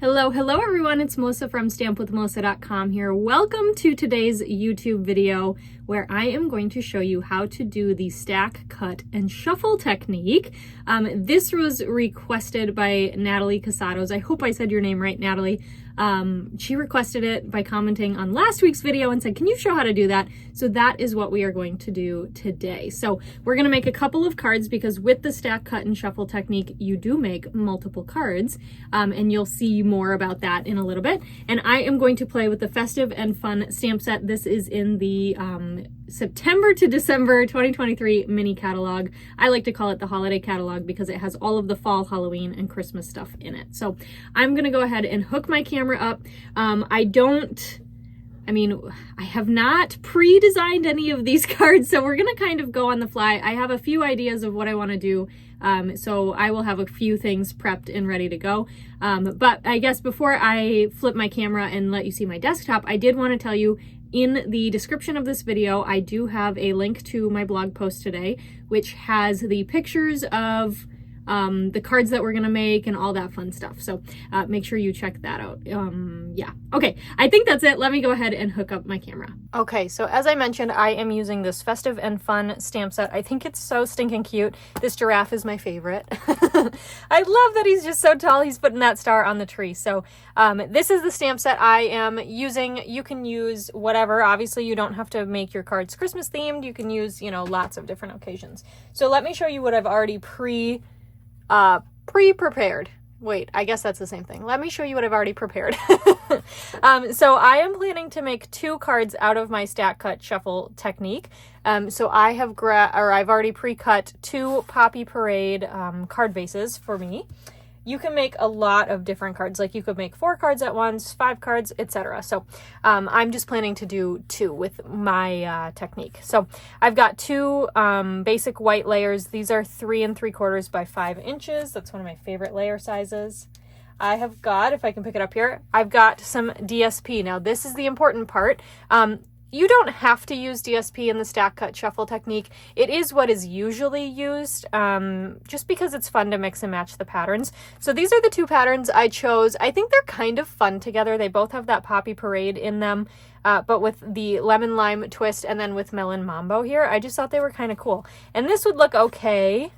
Hello everyone, it's Melissa from stampwithmelissa.com here. Welcome to today's YouTube video where I am going to show you how to do the stack, cut, and shuffle technique. This was requested by Natalie Casados. I hope I said your name right, Natalie. She requested it by commenting on last week's video and said, can you show how to do that? So that is what we are going to do today. So we're going to make a couple of cards because with the stack, cut, and shuffle technique, you do make multiple cards, and you'll see more about that in a little bit. And I am going to play with the Festive and Fun stamp set. This is in the September to December 2023 mini catalog. I like to call it the holiday catalog because it has all of the fall, Halloween, and Christmas stuff in it. So I'm going to go ahead and hook my camera up. I have not pre-designed any of these cards, so we're going to kind of go on the fly. I have a few ideas of what I want to do, so I will have a few things prepped and ready to go. But I guess before I flip my camera and let you see my desktop, I did want to tell you in the description of this video, I do have a link to my blog post today, which has the pictures of the cards that we're gonna make and all that fun stuff. So make sure you check that out. Yeah. Okay, I think that's it. Let me go ahead and hook up my camera. Okay, so as I mentioned, I am using this Festive and Fun stamp set. I think it's so stinking cute. This giraffe is my favorite. I love that he's just so tall. He's putting that star on the tree. So this is the stamp set I am using. You can use whatever. Obviously, you don't have to make your cards Christmas themed. You can use, lots of different occasions. So let me show you what I've already pre-prepared. Wait, I guess that's the same thing. Let me show you what I've already prepared. So I am planning to make 2 cards out of my stack, cut, shuffle technique. So I have I've already pre-cut 2 Poppy Parade card bases for me. You can make a lot of different cards. Like you could make 4 cards at once, 5 cards, etc. So I'm just planning to do 2 with my technique. So I've got 2 basic white layers. These are 3 3/4 by 5 inches. That's one of my favorite layer sizes. I have got, if I can pick it up here, I've got some DSP. Now this is the important part. You don't have to use DSP in the stack, cut, shuffle technique. It is what is usually used, just because it's fun to mix and match the patterns. So these are the 2 patterns I chose. I think they're kind of fun together. They both have that Poppy Parade in them, but with the lemon lime twist and then with melon mambo here, I just thought they were kind of cool. And this would look okay.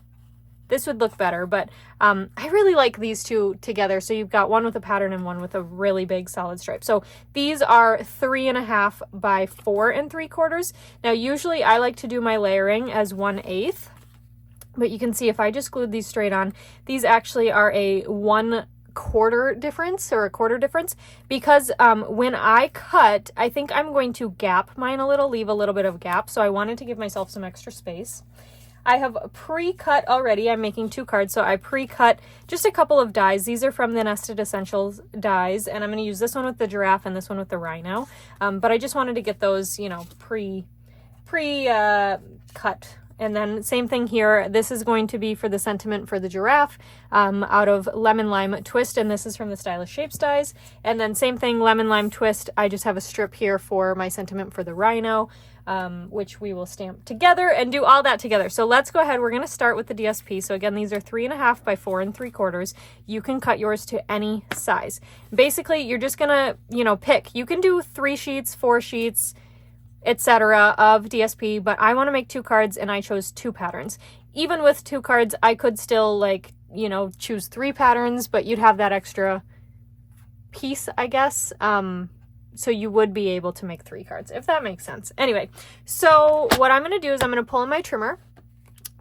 This would look better, but I really like these 2 together. So you've got one with a pattern and one with a really big solid stripe. So these are 3.5 by 4 3/4. Now, usually I like to do my layering as 1/8, but you can see if I just glued these straight on, these actually are a 1/4 difference or a quarter difference because when I cut, I think I'm going to gap mine a little, leave a little bit of gap. So I wanted to give myself some extra space. I have pre-cut already. I'm making 2 cards, so I pre-cut just a couple of dies. These are from the Nested Essentials dies, and I'm going to use this one with the giraffe and this one with the rhino. But I just wanted to get those, pre-cut. And then same thing here. This is going to be for the sentiment for the giraffe out of Lemon Lime Twist, and this is from the Stylish Shapes dies. And then same thing, Lemon Lime Twist. I just have a strip here for my sentiment for the rhino, which we will stamp together and do all that together. So let's go ahead. We're going to start with the DSP. So again, these are 3.5 by 4 3/4. You can cut yours to any size. Basically, you're just going to, pick. You can do 3 sheets, 4 sheets, etc. of DSP, but I want to make 2 cards and I chose 2 patterns. Even with 2 cards, I could still choose 3 patterns, but you'd have that extra piece, I guess. So you would be able to make 3 cards, if that makes sense. Anyway, so what I'm going to do is I'm going to pull in my trimmer.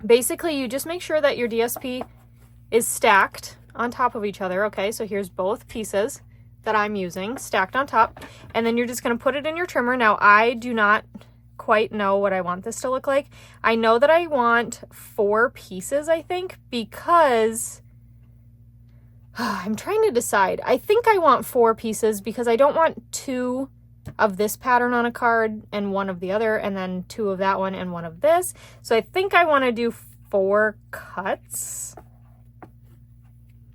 Basically, you just make sure that your DSP is stacked on top of each other. Okay, so here's both pieces that I'm using stacked on top, and then you're just going to put it in your trimmer. Now, I do not quite know what I want this to look like. I know that I want 4 pieces, I think, because I'm trying to decide. I think I want 4 pieces because I don't want 2 of this pattern on a card and 1 of the other, and then 2 of that one and 1 of this. So I think I want to do 4 cuts,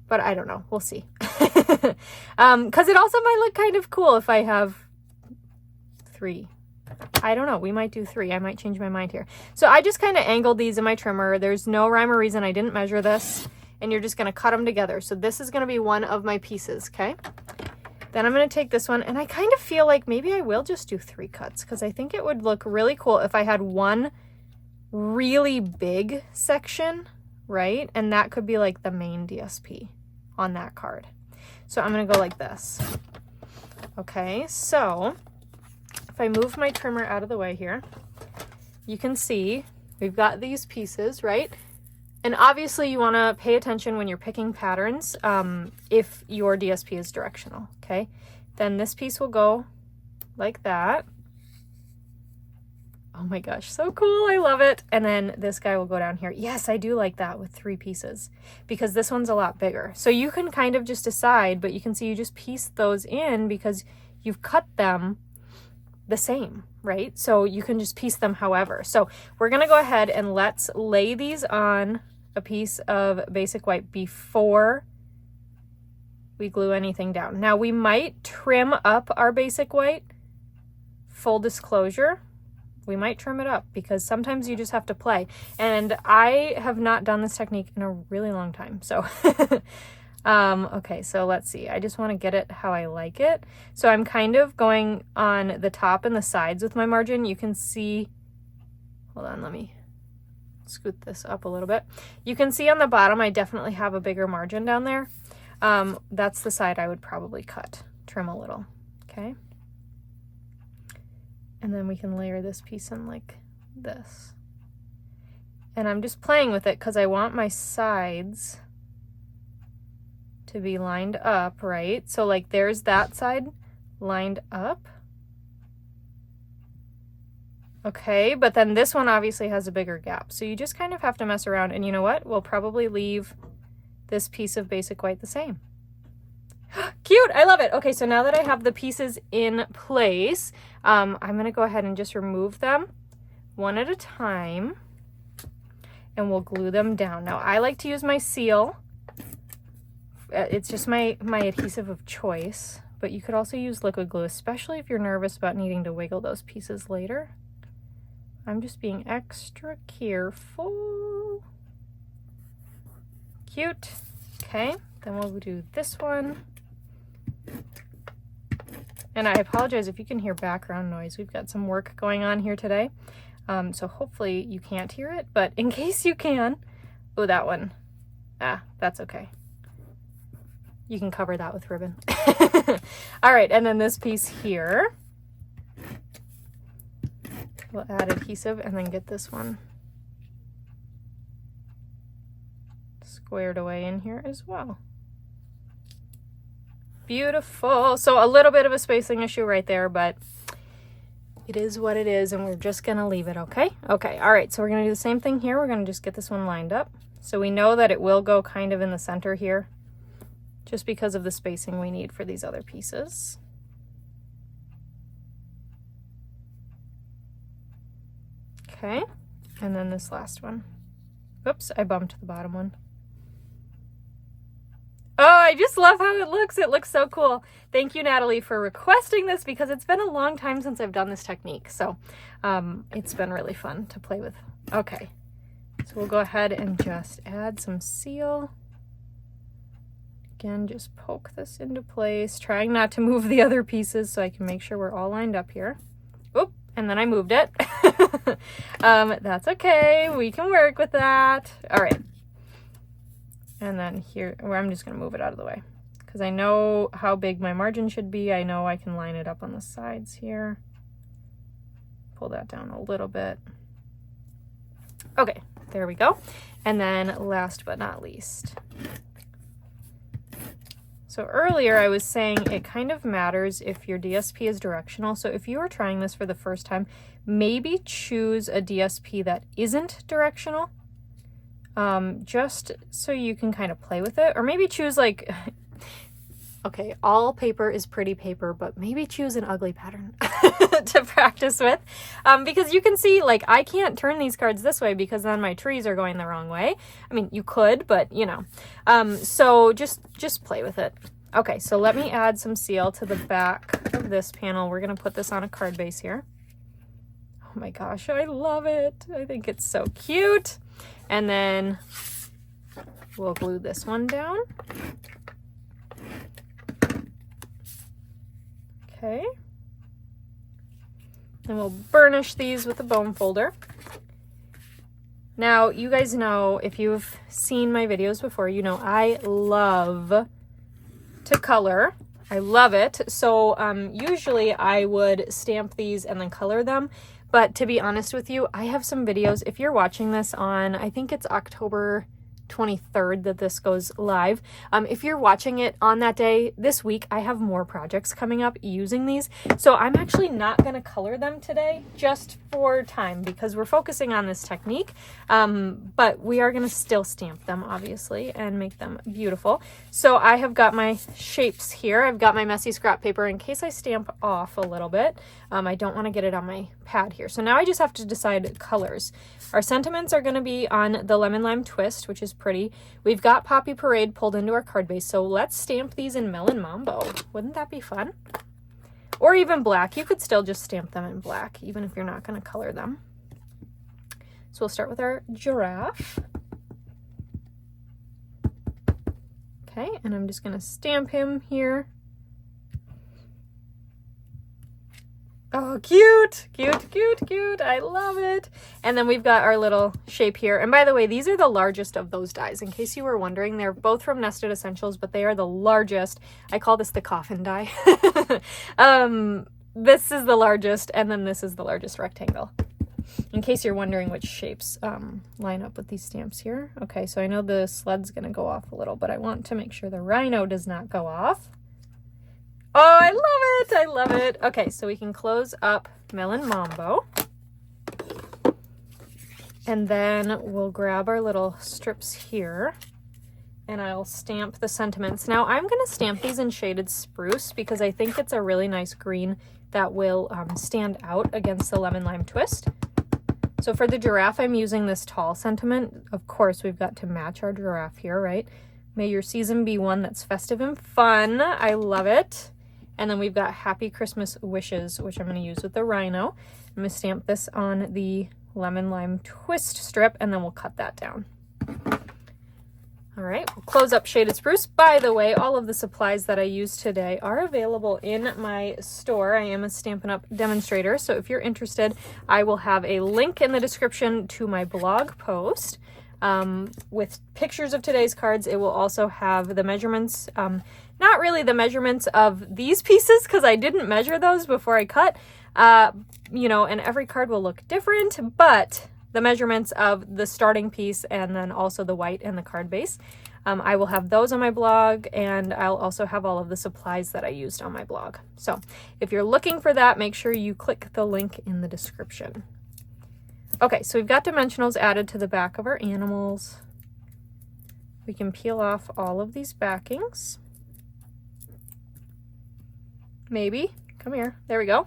but I don't know. We'll see. Because it also might look kind of cool if I have 3. I don't know. We might do 3. I might change my mind here. So I just kind of angled these in my trimmer. There's no rhyme or reason. I didn't measure this. And you're just going to cut them together. So this is going to be one of my pieces, okay? Then I'm going to take this one, and I kind of feel like maybe I will just do 3 cuts because I think it would look really cool if I had one really big section, right? And that could be like the main DSP on that card. So I'm going to go like this. Okay, so if I move my trimmer out of the way here, you can see we've got these pieces, right? And obviously you want to pay attention when you're picking patterns if your DSP is directional, okay? Then this piece will go like that. Oh my gosh, so cool, I love it. And then this guy will go down here. Yes, I do like that with 3 pieces because this one's a lot bigger. So you can kind of just decide, but you can see you just piece those in because you've cut them the same, right? So you can just piece them however. So we're gonna go ahead and let's lay these on a piece of basic white before we glue anything down. Now we might trim up our basic white, full disclosure, we might trim it up because sometimes you just have to play. And I have not done this technique in a really long time. So, okay, so let's see. I just want to get it how I like it. So I'm kind of going on the top and the sides with my margin. You can see, hold on, let me scoot this up a little bit. You can see on the bottom, I definitely have a bigger margin down there. That's the side I would probably cut, trim a little, okay? And then we can layer this piece in like this. And I'm just playing with it because I want my sides to be lined up, right? So like there's that side lined up. Okay, but then this one obviously has a bigger gap. So you just kind of have to mess around. And you know what? We'll probably leave this piece of basic white the same. Cute, I love it. Okay, so now that I have the pieces in place, I'm gonna go ahead and just remove them one at a time and we'll glue them down. Now I like to use my seal. It's just my adhesive of choice, but you could also use liquid glue, especially if you're nervous about needing to wiggle those pieces later. I'm just being extra careful. Cute. Okay, then we'll do this one. And I apologize if you can hear background noise. We've got some work going on here today. So hopefully you can't hear it, but in case you can, oh, that one. That's okay. You can cover that with ribbon. All right, and then this piece here. We'll add adhesive and then get this one squared away in here as well. Beautiful. So a little bit of a spacing issue right there, but it is what it is, and we're just gonna leave it, okay? Okay, all right, so we're gonna do the same thing here. We're gonna just get this one lined up. So we know that it will go kind of in the center here, just because of the spacing we need for these other pieces. Okay, and then this last one. Oops, I bumped the bottom one. Oh, I just love how it looks. It looks so cool. Thank you, Natalie, for requesting this because it's been a long time since I've done this technique. So it's been really fun to play with. Okay, so we'll go ahead and just add some seal. Again, just poke this into place, trying not to move the other pieces so I can make sure we're all lined up here. Oop, and then I moved it. That's okay. We can work with that. All right. And then here, where I'm just going to move it out of the way because I know how big my margin should be. I know I can line it up on the sides here. Pull that down a little bit. Okay, there we go. And then last but not least. So earlier I was saying it kind of matters if your DSP is directional. So if you are trying this for the first time, maybe choose a DSP that isn't directional. Just so you can kind of play with it, or maybe choose like, okay, all paper is pretty paper, but maybe choose an ugly pattern to practice with, because you can see, like, I can't turn these cards this way because then my trees are going the wrong way. I mean, you could, but you know, so just play with it. Okay, so let me add some seal to the back of this panel. We're going to put this on a card base here. Oh my gosh, I love it. I think it's so cute. And then we'll glue this one down. Okay. And we'll burnish these with a bone folder. Now, you guys know, if you've seen my videos before, you know I love to color. I love it. So usually I would stamp these and then color them. But to be honest with you, I have some videos. If you're watching this on, I think it's October 23rd that this goes live. If you're watching it on that day, this week, I have more projects coming up using these. So I'm actually not going to color them today just for time because we're focusing on this technique. But we are going to still stamp them, obviously, and make them beautiful. So I have got my shapes here. I've got my messy scrap paper in case I stamp off a little bit. I don't want to get it on my pad here. So now I just have to decide colors. Our sentiments are going to be on the Lemon Lime Twist, which is pretty. We've got Poppy Parade pulled into our card base, so let's stamp these in Melon Mambo. Wouldn't that be fun? Or even black. You could still just stamp them in black, even if you're not going to color them. So we'll start with our giraffe. Okay, and I'm just going to stamp him here. Oh, cute, cute, cute, cute. I love it. And then we've got our little shape here. And by the way, these are the largest of those dies. In case you were wondering, they're both from Nested Essentials, but they are the largest. I call this the coffin die. This is the largest, and then this is the largest rectangle. In case you're wondering which shapes line up with these stamps here. Okay, so I know the sled's going to go off a little, but I want to make sure the rhino does not go off. Oh, I love it. I love it. Okay, so we can close up Melon Mambo. And then we'll grab our little strips here and I'll stamp the sentiments. Now I'm going to stamp these in Shaded Spruce because I think it's a really nice green that will stand out against the Lemon Lime Twist. So for the giraffe, I'm using this tall sentiment. Of course, we've got to match our giraffe here, right? May your season be one that's festive and fun. I love it. And then we've got Happy Christmas Wishes, which I'm going to use with the rhino. I'm going to stamp this on the Lemon Lime Twist strip, and then we'll cut that down. All right, we'll close up Shaded Spruce. By the way, all of the supplies that I used today are available in my store. I am a Stampin' Up! Demonstrator, so if you're interested, I will have a link in the description to my blog post with pictures of today's cards. It will also have the measurements, not really the measurements of these pieces because I didn't measure those before I cut, you know, and every card will look different, but the measurements of the starting piece and then also the white and the card base. I will have those on my blog, and I'll also have all of the supplies that I used on my blog. So if you're looking for that, make sure you click the link in the description. Okay, so we've got dimensionals added to the back of our animals. We can peel off all of these backings. Maybe. Come here. There we go.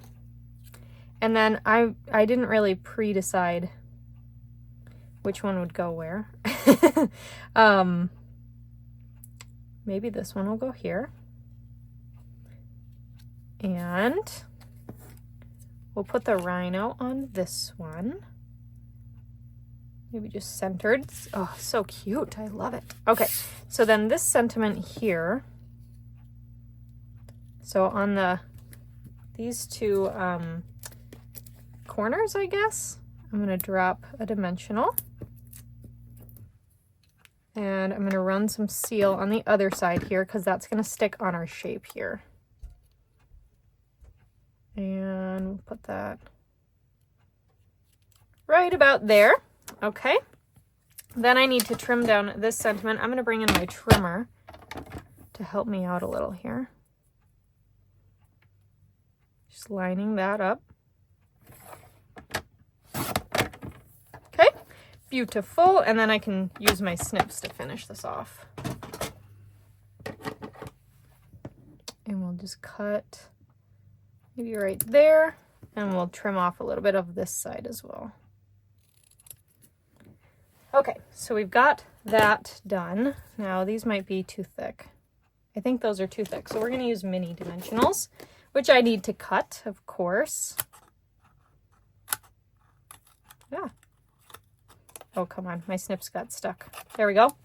And then I didn't really pre-decide which one would go where. Maybe this one will go here. And we'll put the rhino on this one. Maybe just centered. Oh, so cute. I love it. Okay, so then this sentiment here. So on these two corners, I guess, I'm going to drop a dimensional. And I'm going to run some seal on the other side here because that's going to stick on our shape here. And we'll put that right about there. Okay. Then I need to trim down this sentiment. I'm going to bring in my trimmer to help me out a little here. Just lining that up. Okay, beautiful. And then I can use my snips to finish this off. And we'll just cut maybe right there, and we'll trim off a little bit of this side as well. Okay, so we've got that done. Now these might be too thick. I think those are too thick, so we're going to use mini dimensionals, which I need to cut, of course. Yeah. Oh, come on. My snips got stuck. There we go.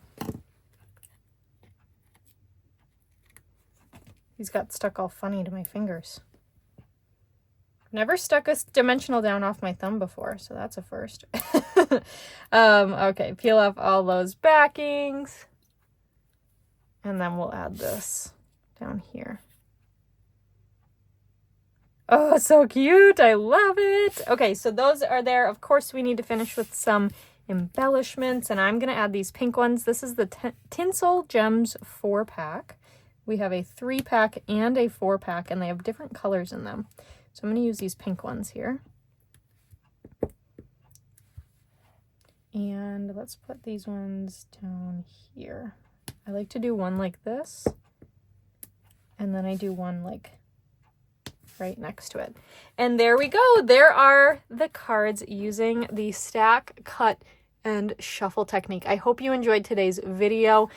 These got stuck all funny to my fingers. Never stuck a dimensional down off my thumb before, so that's a first. Okay, peel off all those backings. And then we'll add this down here. Oh, so cute. I love it. Okay, so those are there. Of course, we need to finish with some embellishments, and I'm going to add these pink ones. This is the Tinsel Gems 4-pack. We have a 3-pack and a 4-pack, and they have different colors in them. So I'm going to use these pink ones here. And let's put these ones down here. I like to do one like this, and then I do one like right next to it. And there we go. There are the cards using the stack, cut, and shuffle technique. I hope you enjoyed today's video.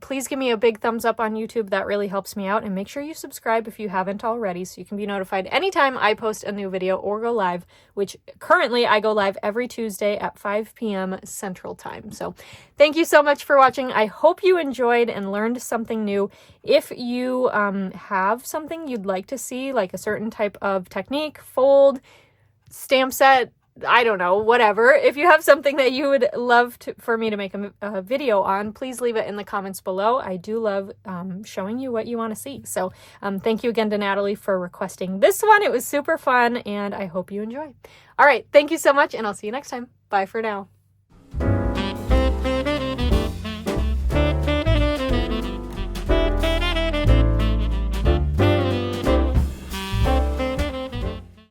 Please give me a big thumbs up on YouTube. That really helps me out. And make sure you subscribe if you haven't already so you can be notified anytime I post a new video or go live, which currently I go live every Tuesday at 5 p.m. Central Time. So thank you so much for watching. I hope you enjoyed and learned something new. If you have something you'd like to see, like a certain type of technique, fold, stamp set, I don't know, whatever. If you have something that you would love for me to make a video on, please leave it in the comments below. I do love showing you what you want to see. So thank you again to Natalie for requesting this one. It was super fun, and I hope you enjoy. All right, thank you so much, and I'll see you next time. Bye for now.